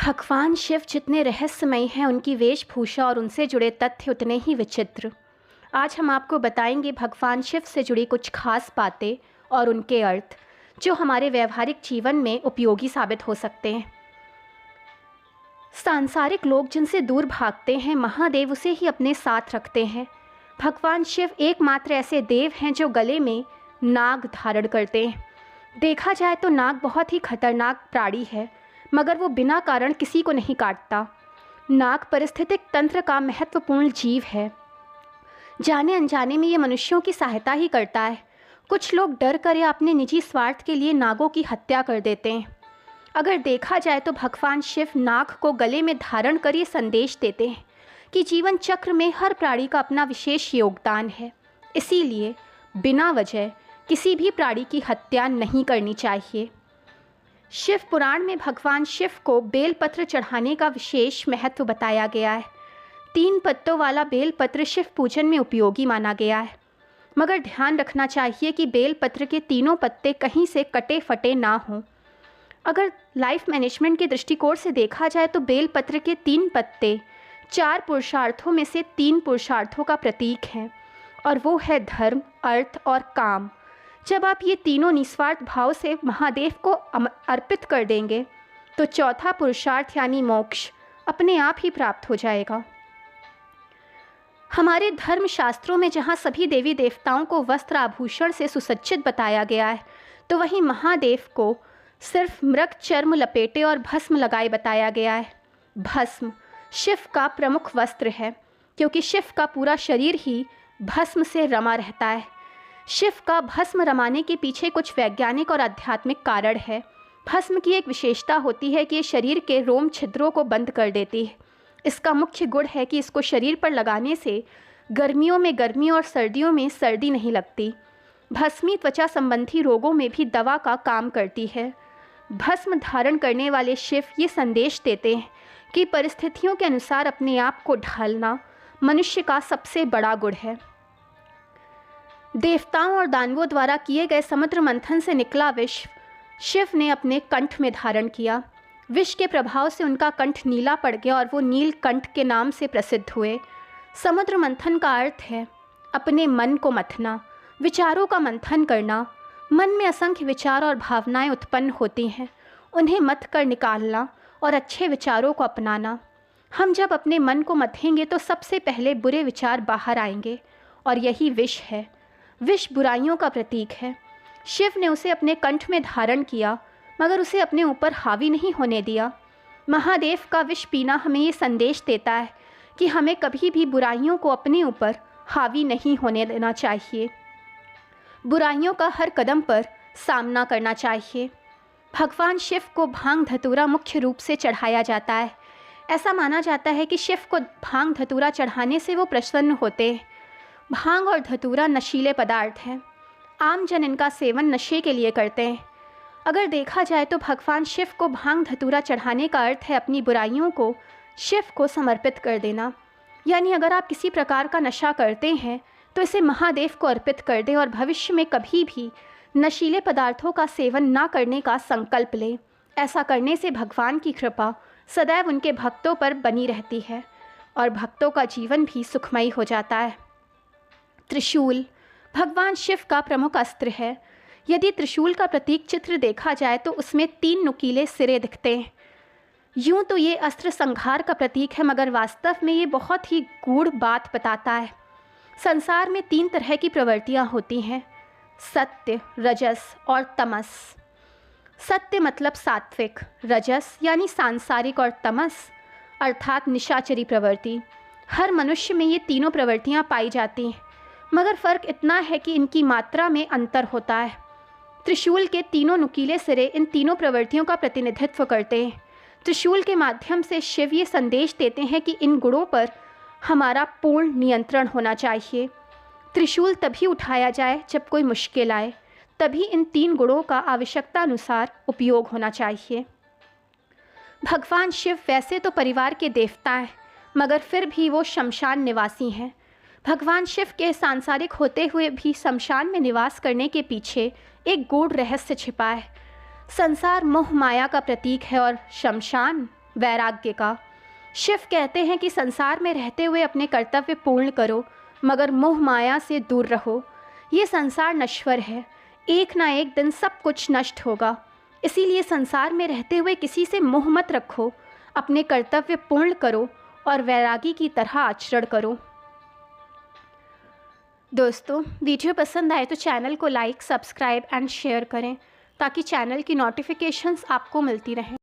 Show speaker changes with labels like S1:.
S1: भगवान शिव जितने रहस्यमयी हैं, उनकी वेशभूषा और उनसे जुड़े तथ्य उतने ही विचित्र। आज हम आपको बताएंगे भगवान शिव से जुड़ी कुछ खास बातें और उनके अर्थ, जो हमारे व्यवहारिक जीवन में उपयोगी साबित हो सकते हैं। सांसारिक लोग जिनसे दूर भागते हैं, महादेव उसे ही अपने साथ रखते हैं। भगवान शिव एकमात्र ऐसे देव हैं जो गले में नाग धारण करते हैं। देखा जाए तो नाग बहुत ही खतरनाक प्राणी है, मगर वो बिना कारण किसी को नहीं काटता। नाग पारिस्थितिक तंत्र का महत्वपूर्ण जीव है। जाने अनजाने में ये मनुष्यों की सहायता ही करता है। कुछ लोग डर कर या अपने निजी स्वार्थ के लिए नागों की हत्या कर देते हैं। अगर देखा जाए तो भगवान शिव नाग को गले में धारण कर ये संदेश देते हैं कि जीवन चक्र में हर प्राणी का अपना विशेष योगदान है, इसीलिए बिना वजह किसी भी प्राणी की हत्या नहीं करनी चाहिए। शिव पुराण में भगवान शिव को बेलपत्र चढ़ाने का विशेष महत्व बताया गया है। 3 पत्तों वाला बेलपत्र शिव पूजन में उपयोगी माना गया है, मगर ध्यान रखना चाहिए कि बेलपत्र के तीनों पत्ते कहीं से कटे फटे ना हों। अगर लाइफ मैनेजमेंट के दृष्टिकोण से देखा जाए तो बेलपत्र के 3 पत्ते 4 पुरुषार्थों में से 3 पुरुषार्थों का प्रतीक हैं, और वो है धर्म, अर्थ और काम। जब आप ये तीनों निस्वार्थ भाव से महादेव को अर्पित कर देंगे तो चौथा पुरुषार्थ यानी मोक्ष अपने आप ही प्राप्त हो जाएगा। हमारे धर्म शास्त्रों में जहाँ सभी देवी देवताओं को वस्त्र आभूषण से सुसज्जित बताया गया है, तो वहीं महादेव को सिर्फ मृग चर्म लपेटे और भस्म लगाए बताया गया है। भस्म शिव का प्रमुख वस्त्र है, क्योंकि शिव का पूरा शरीर ही भस्म से रमा रहता है। शिव का भस्म रमाने के पीछे कुछ वैज्ञानिक और आध्यात्मिक कारण है। भस्म की एक विशेषता होती है कि ये शरीर के रोम छिद्रों को बंद कर देती है। इसका मुख्य गुण है कि इसको शरीर पर लगाने से गर्मियों में गर्मी और सर्दियों में सर्दी नहीं लगती। भस्मी त्वचा संबंधी रोगों में भी दवा का काम करती है। भस्म धारण करने वाले शिव ये संदेश देते हैं कि परिस्थितियों के अनुसार अपने आप को ढालना मनुष्य का सबसे बड़ा गुण है। देवताओं और दानवों द्वारा किए गए समुद्र मंथन से निकला विष शिव ने अपने कंठ में धारण किया। विष के प्रभाव से उनका कंठ नीला पड़ गया और वो नीलकंठ के नाम से प्रसिद्ध हुए। समुद्र मंथन का अर्थ है अपने मन को मथना, विचारों का मंथन करना। मन में असंख्य विचार और भावनाएं उत्पन्न होती हैं, उन्हें मथ कर निकालना और अच्छे विचारों को अपनाना। हम जब अपने मन को मथेंगे तो सबसे पहले बुरे विचार बाहर आएंगे, और यही विष है। विष बुराइयों का प्रतीक है। शिव ने उसे अपने कंठ में धारण किया, मगर उसे अपने ऊपर हावी नहीं होने दिया। महादेव का विष पीना हमें ये संदेश देता है कि हमें कभी भी बुराइयों को अपने ऊपर हावी नहीं होने देना चाहिए। बुराइयों का हर कदम पर सामना करना चाहिए। भगवान शिव को भांग धतूरा मुख्य रूप से चढ़ाया जाता है। ऐसा माना जाता है कि शिव को भांग धतूरा चढ़ाने से वो प्रसन्न होते हैं। भांग और धतूरा नशीले पदार्थ हैं। आम जन इनका सेवन नशे के लिए करते हैं। अगर देखा जाए तो भगवान शिव को भांग धतूरा चढ़ाने का अर्थ है अपनी बुराइयों को शिव को समर्पित कर देना। यानी अगर आप किसी प्रकार का नशा करते हैं तो इसे महादेव को अर्पित कर दें और भविष्य में कभी भी नशीले पदार्थों का सेवन ना करने का संकल्प लें। ऐसा करने से भगवान की कृपा सदैव उनके भक्तों पर बनी रहती है और भक्तों का जीवन भी सुखमयी हो जाता है। त्रिशूल भगवान शिव का प्रमुख अस्त्र है। यदि त्रिशूल का प्रतीक चित्र देखा जाए तो उसमें 3 नुकीले सिरे दिखते हैं। यूं तो ये अस्त्र संहार का प्रतीक है, मगर वास्तव में ये बहुत ही गूढ़ बात बताता है। संसार में 3 तरह की प्रवृत्तियां होती हैं, सत्य, रजस और तमस। सत्य मतलब सात्विक, रजस यानी सांसारिक और तमस अर्थात निशाचरी प्रवृत्ति। हर मनुष्य में ये तीनों प्रवृत्तियां पाई जाती हैं, मगर फ़र्क इतना है कि इनकी मात्रा में अंतर होता है। त्रिशूल के 3 नुकीले सिरे इन तीनों प्रवृत्तियों का प्रतिनिधित्व करते हैं। त्रिशूल के माध्यम से शिव ये संदेश देते हैं कि इन गुणों पर हमारा पूर्ण नियंत्रण होना चाहिए। त्रिशूल तभी उठाया जाए जब कोई मुश्किल आए, तभी इन 3 गुणों का आवश्यकता अनुसार उपयोग होना चाहिए। भगवान शिव वैसे तो परिवार के देवता हैं, मगर फिर भी वो शमशान निवासी हैं। भगवान शिव के सांसारिक होते हुए भी शमशान में निवास करने के पीछे एक गूढ़ रहस्य छिपा है। संसार मोह माया का प्रतीक है और शमशान वैराग्य का। शिव कहते हैं कि संसार में रहते हुए अपने कर्तव्य पूर्ण करो, मगर मोह माया से दूर रहो। ये संसार नश्वर है, एक ना एक दिन सब कुछ नष्ट होगा। इसीलिए संसार में रहते हुए किसी से मोह मत रखो, अपने कर्तव्य पूर्ण करो और वैरागी की तरह आचरण करो। दोस्तों, वीडियो पसंद आए तो चैनल को लाइक, सब्सक्राइब एंड शेयर करें ताकि चैनल की नोटिफिकेशंस आपको मिलती रहें।